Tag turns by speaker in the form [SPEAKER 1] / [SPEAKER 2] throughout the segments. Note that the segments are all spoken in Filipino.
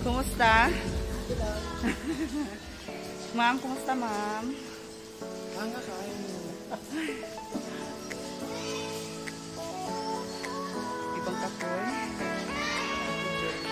[SPEAKER 1] Kumusta? Ma'am, kumusta ma'am?
[SPEAKER 2] Hanga kain mo.
[SPEAKER 1] Ibang kapoy.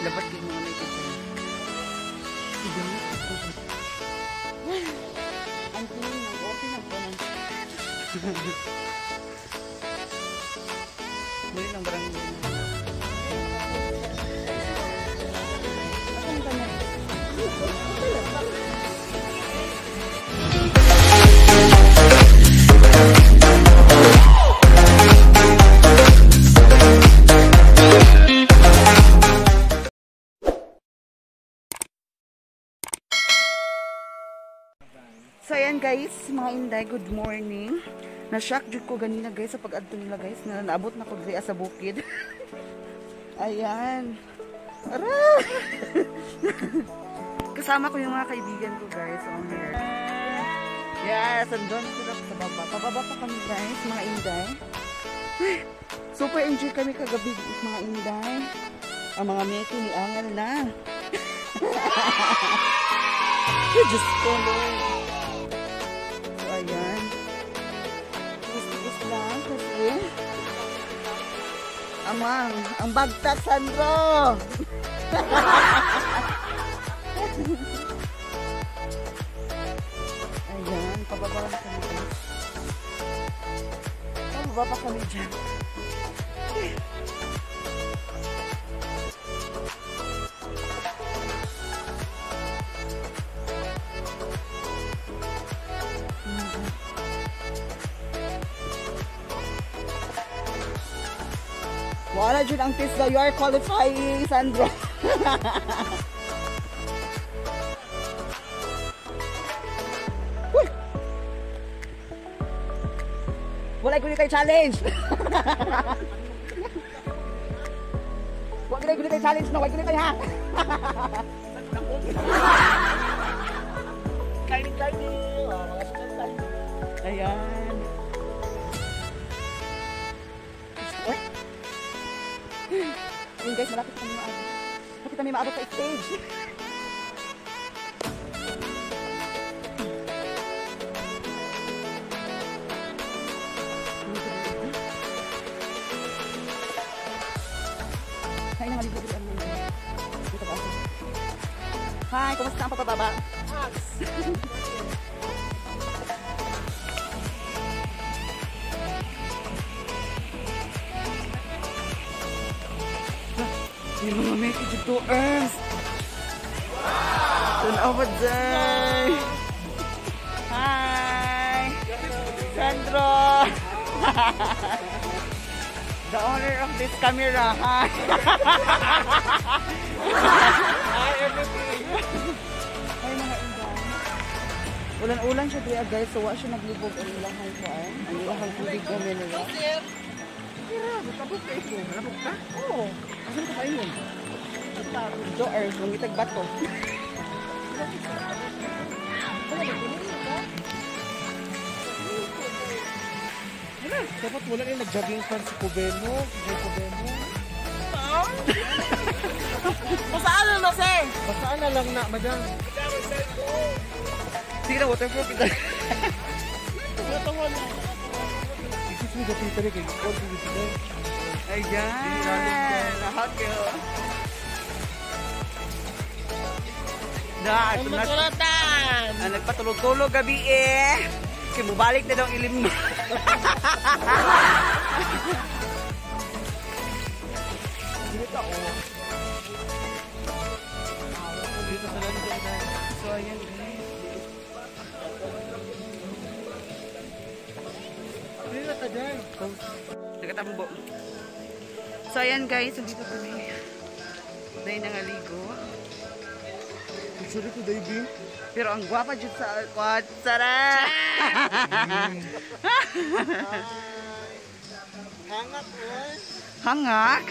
[SPEAKER 1] Dapat din mga may kita. Ibang kapoy. Ang tingin ng okay na po. Muli ng barangay. So ayan guys, mga inday, good morning. Na-shock jud ko ganina guys sa pag-adto nila guys na naabot na ko diri sa bukid. Ayan. Ara! Kasama ko yung mga kaibigan ko guys on here. Yes, andun sila sa baba. Pababa pa kami guys, mga inday. Ay, super enjoy kami kagabi mga inday. Ang mga meki ni Angel na. Diyos ko Lord. So ayan. Gusto lang kasi ang bagtak Sandro. Ayan, pababa na kami dyan. Pababa pa kami dyan. Wala dyan ang test na you are qualifying, Sandro. Wala ko kay challenge. Wala ko kay challenge no, wala ko kay ha. Kain. Ayan. Oy. Yun guys, malapit kami maabot. Malapit kami maabot sa stage. Kain na maligo dito. Dito ba? Hi, kumusta ang pagpababa? Yung mga may dito, Ernst. Turn over there. Hi. Sandro. The owner of this camera. Hi. Hi, everything. Hi, mga inday. Ulan-ulan siya diya, guys. So, wa siya naglibog ang ilahang ko. Ang ilahang tubig ko nila. Nakabuk ka ito. Nakabuk ka? Oo. Asan ka ba yun? Doors, lummitag bato.
[SPEAKER 2] Wala, dapat wala rin nag-jogging fan si Cubeno.
[SPEAKER 1] Pasaan na, Jose?
[SPEAKER 2] Basaan na lang na, madam.
[SPEAKER 1] Sige na, waterproof ito.
[SPEAKER 2] Ikit mo dati ito rin kay Paul.
[SPEAKER 1] Ayan, lahat kayo. Da, ito na. Nagpatulog-tulog gabi eh. Kasi mubalik na daw ang ilim mo.
[SPEAKER 2] Dito ako. Dito sa lang dyan.
[SPEAKER 1] So, ayan.
[SPEAKER 2] Dito ka dyan.
[SPEAKER 1] Nagatambo. So, ayan guys. Dito kami. Dahil nangaligo.
[SPEAKER 2] Sorry ko, Davey.
[SPEAKER 1] Pero ang gwapa dyan sa quad. Sarap!
[SPEAKER 2] Hangak, boy.
[SPEAKER 1] Hangak?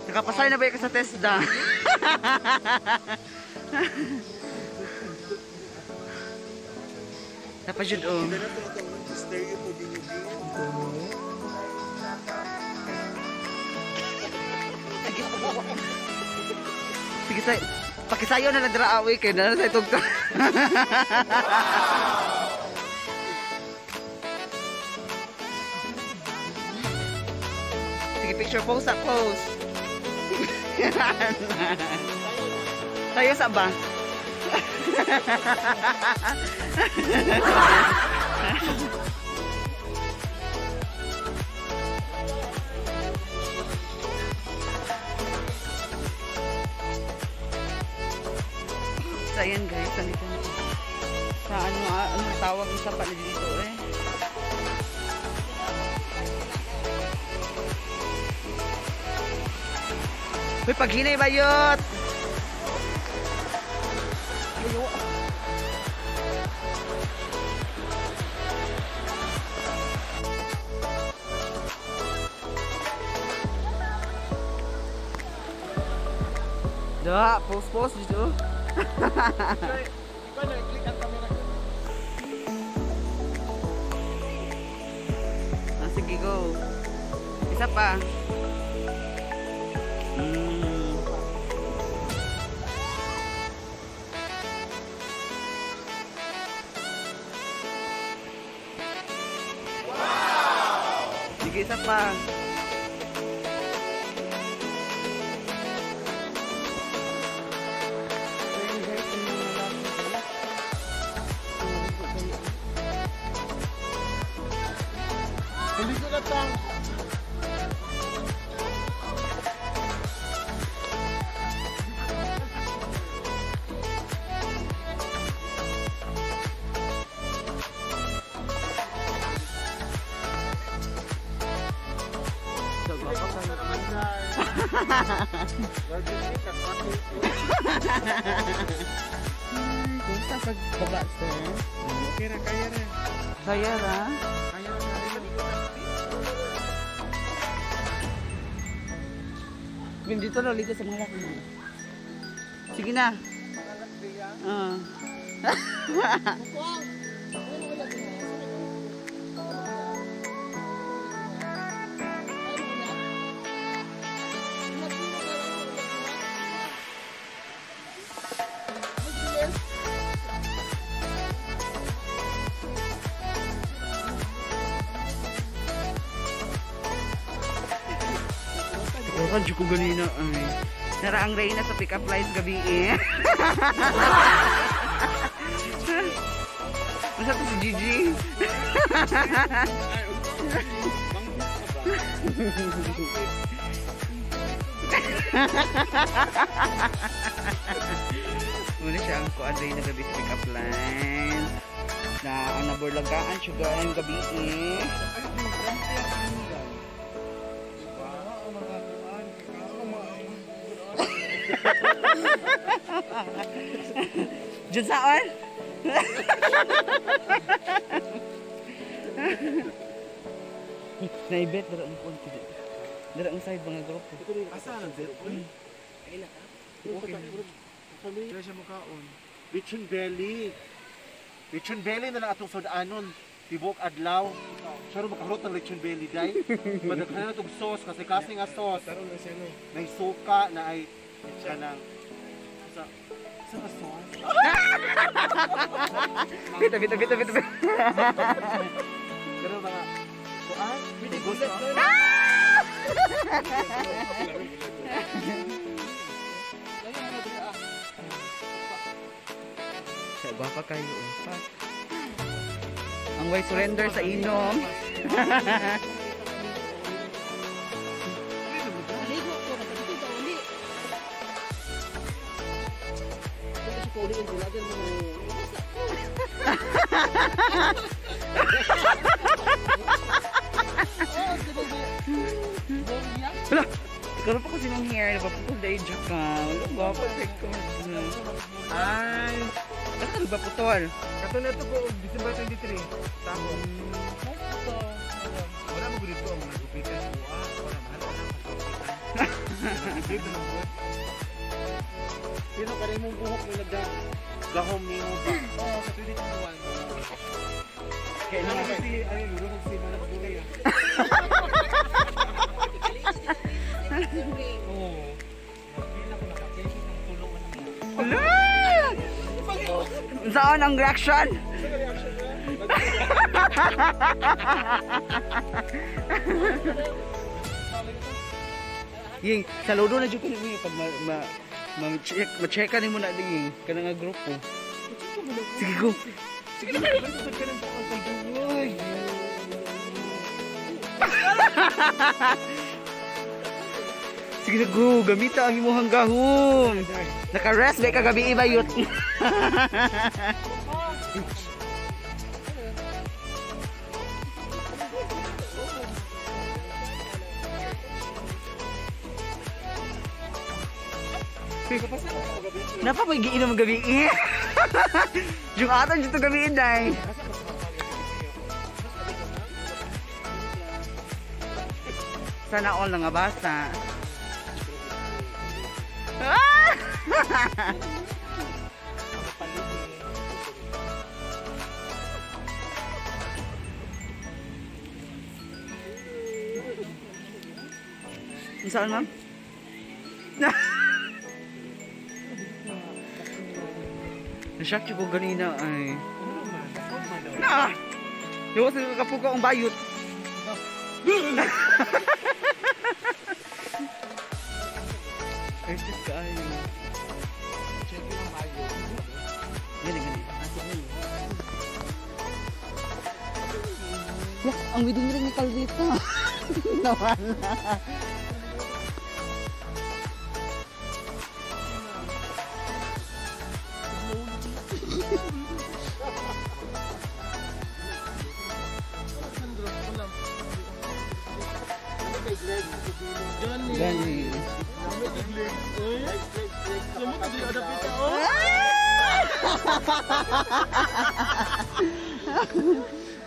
[SPEAKER 1] Nakapasay na ba ka sa TESDA? Napajud o. Sige tayo. Pakisayo na lang dira awi kay na sa tugtog. Sige, picture pose up, pose. Tayo sa ba? So, ayan guys, nandito na. Sa ano tawag sa pala dito eh. Uy, paghinay bayot! Ayo. Da, post dito.
[SPEAKER 2] Ikaw na, i-click ang camera ko.
[SPEAKER 1] Sige, go. Isa pa. Sige, isa pa.
[SPEAKER 2] Hindi ko na tang.
[SPEAKER 1] Kumusta pagbaba, sir?
[SPEAKER 2] Okay na, kaya na.
[SPEAKER 1] Kaya na?
[SPEAKER 2] Kaya na.
[SPEAKER 1] Dito na, ligo sa mga laki. Sige na. Radyo ko ganina ay. Naraang Reyna sa pick-up lines gabi eh. Masa to si Gigi? Muna siya ang kuan Reyna gabi sa pick-up lines. Na ang naburlagaan siya ang gabi eh. Diyan saan? Naibet, darang konti. Darang side mga grupo.
[SPEAKER 2] Asa ang bet? Okay. Kaya siya mukhaon. Lechon belly. Lechon belly na lang atong sudanon. Tibok adlaw. Siya rin makarot ng lechon belly, day. Madaghan na itong sauce kasi kasi nga sauce. May suka na ay kanang sa sauce.
[SPEAKER 1] Bita.
[SPEAKER 2] Pero mga kuan, may gusto.
[SPEAKER 1] Sa baka kayo. Ang way surrender sa inom. Wala, ikaw pa kasi ng hair, napapukul dahil dyan ka. Wala ba, perfect ko.
[SPEAKER 2] Ay,
[SPEAKER 1] Basta nagpaputol.
[SPEAKER 2] kato na ito po, December 23. Tapo. Wala mo ganito ang mga gupitan. Wala mahal ka ng gupitan. Sino ka rin mong buhok mo nagdagahom ni mo ba? Oo, sa 2021. Kaya naman kasi, ay, lulunog si Manang Bulay. Oo. Nakila ko nakakasya ng tulungan niya.
[SPEAKER 1] Saan ang reaction? Yung saludo na dyan ka namin pag ma-checkan mo na din ka na nga grupo. Sige go. Sige na sige na go, gamita ang imuhang gahom. Naka-rest ba kagabi ibayot. Napa may giinom gabi eh. Yung aton dito gabi day. Sana all nga basta. Saan ma'am? Nashock ko ganina ay. Na! Yung sa kapuka ang bayot. Ay, check ka ay. Check yung bayot. Gani. Yak, ang wedding ring ni Calvita. Nawala. Gani.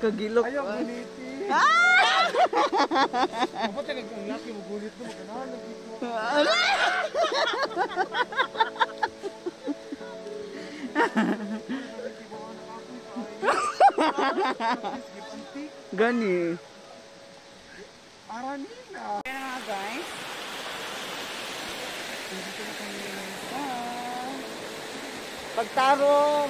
[SPEAKER 1] Kagilok. Ayaw guliti. Dapat ang laki mo gulit mo kanahan dito. Gani. Aranina. Kaya nga guys. Dito na kami. Pagtarong.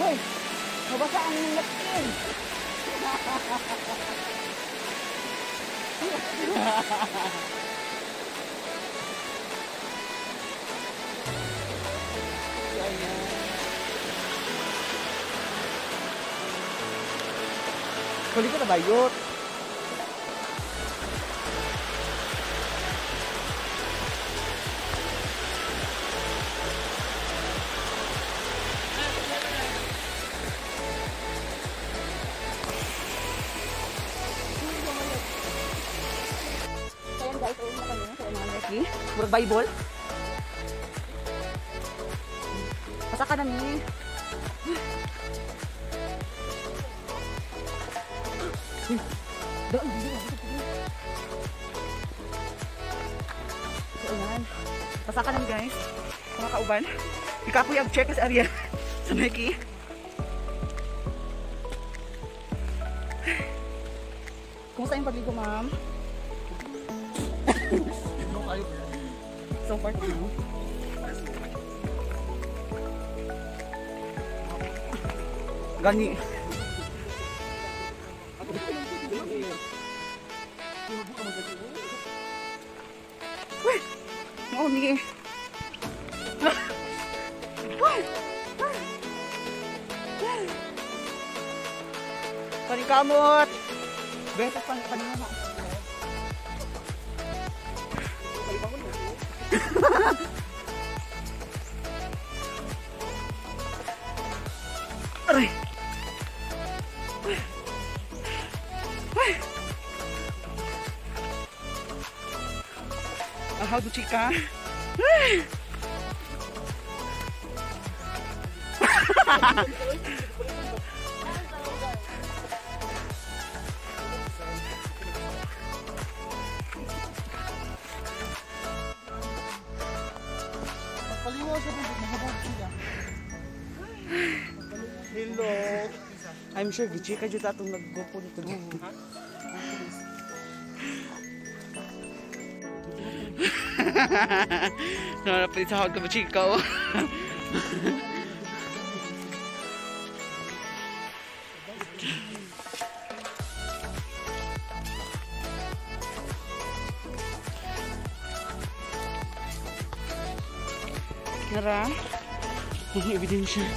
[SPEAKER 1] Hoy! Mabasa ang napkin! Huli ko na bayot. Murag Bible. Pasa ka na ni. Pasa ka na guys. Mga kauban. Ikapoy ang check sa area. Sa Mikey. Kumusta yung pagligo, ma'am? So far, gani. Wait, mau ni. Panikamot. Beta panima. Aray. How to chika? Paliwas sa bundok, mahabag sila.
[SPEAKER 2] Hello.
[SPEAKER 1] I'm sure gichika jud atong naggopo dito. No, napalisahod ka ba chika oh. Nara, may ebidensya.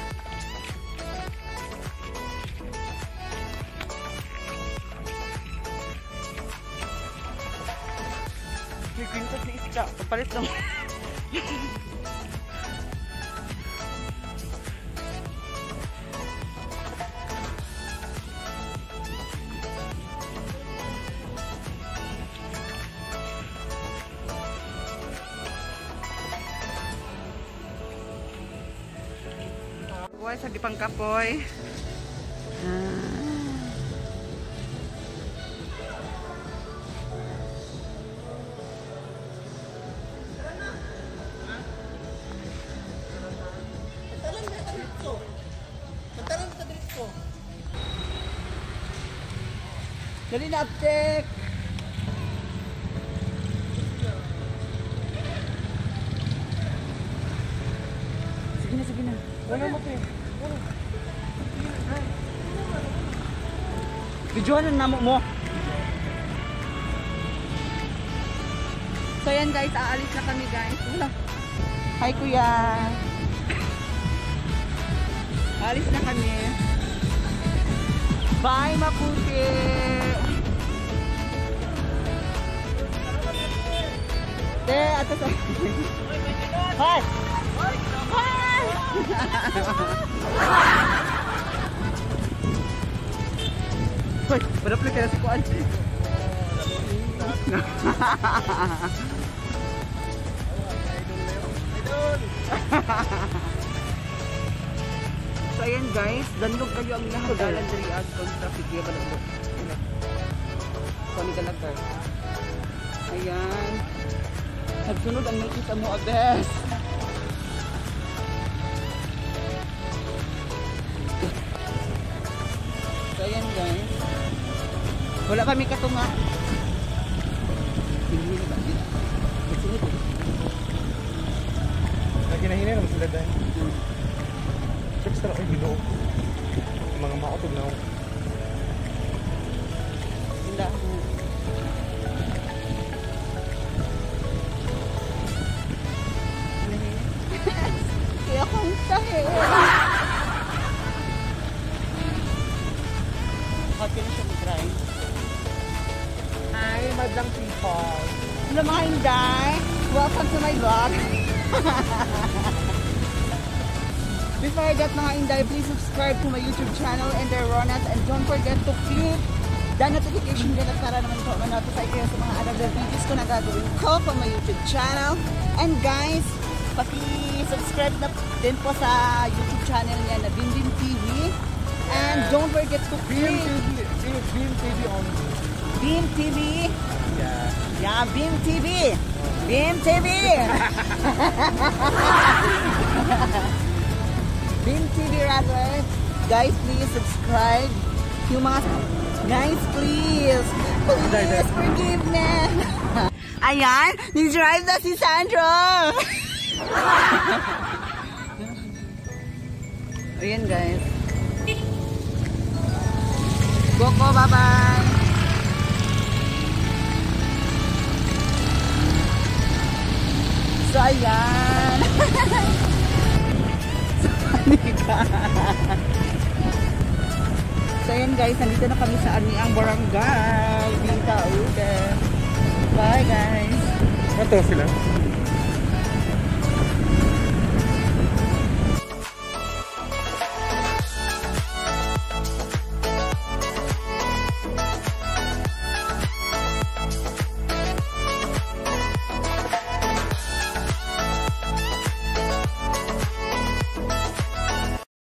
[SPEAKER 1] May kwintas ni isda. Papalit lang. Kapoy, sa Gipang Kapoy. Dali na, aptek! Sige na, sige na. Wala mo, pe. Videoan ang namo mo. So yan guys, aalis na kami guys. Wala. Hi kuya. Aalis na kami. Bye maputi. De, atas. Hi. Hi. Hoy, berapa kaya sa kuan? So ayan guys, dandog kayo ang lahat dalan diri ad kung traffic ya balog. Kani galagay. Ayan. Nagsunod ang nakita mo abes. So ayan guys. Wala kami katunga.
[SPEAKER 2] Hinahinay naman sila dahil. Check sa aking ginoo. Mga maotog na ako.
[SPEAKER 1] Hindi. Kaya akong tahe. Happy na siya mag-drive.
[SPEAKER 2] Hi, madlang people.
[SPEAKER 1] Hello mga Inday. Welcome to my vlog. Before that mga Inday, please subscribe to my YouTube channel and their Ronas, and don't forget to click the notification bell para naman po ma-notify kayo sa mga other videos ko na gagawin ko for my YouTube channel. And guys, paki-subscribe na din po sa YouTube channel niya na Bimbim TV. And don't forget to click
[SPEAKER 2] Beam TV on.
[SPEAKER 1] Beam TV.
[SPEAKER 2] Yeah.
[SPEAKER 1] Yeah, Beam TV. Beam TV. Beam TV rather. Guys, please subscribe. Yung mga guys, please forgive me. Ayan, ni-drive na si Sandro. Ayan guys. Coco, bye-bye. So, ayan. So, ayan guys. Nandito na kami sa Aniang Barangay. Binta Ude. Bye guys.
[SPEAKER 2] Ito sila.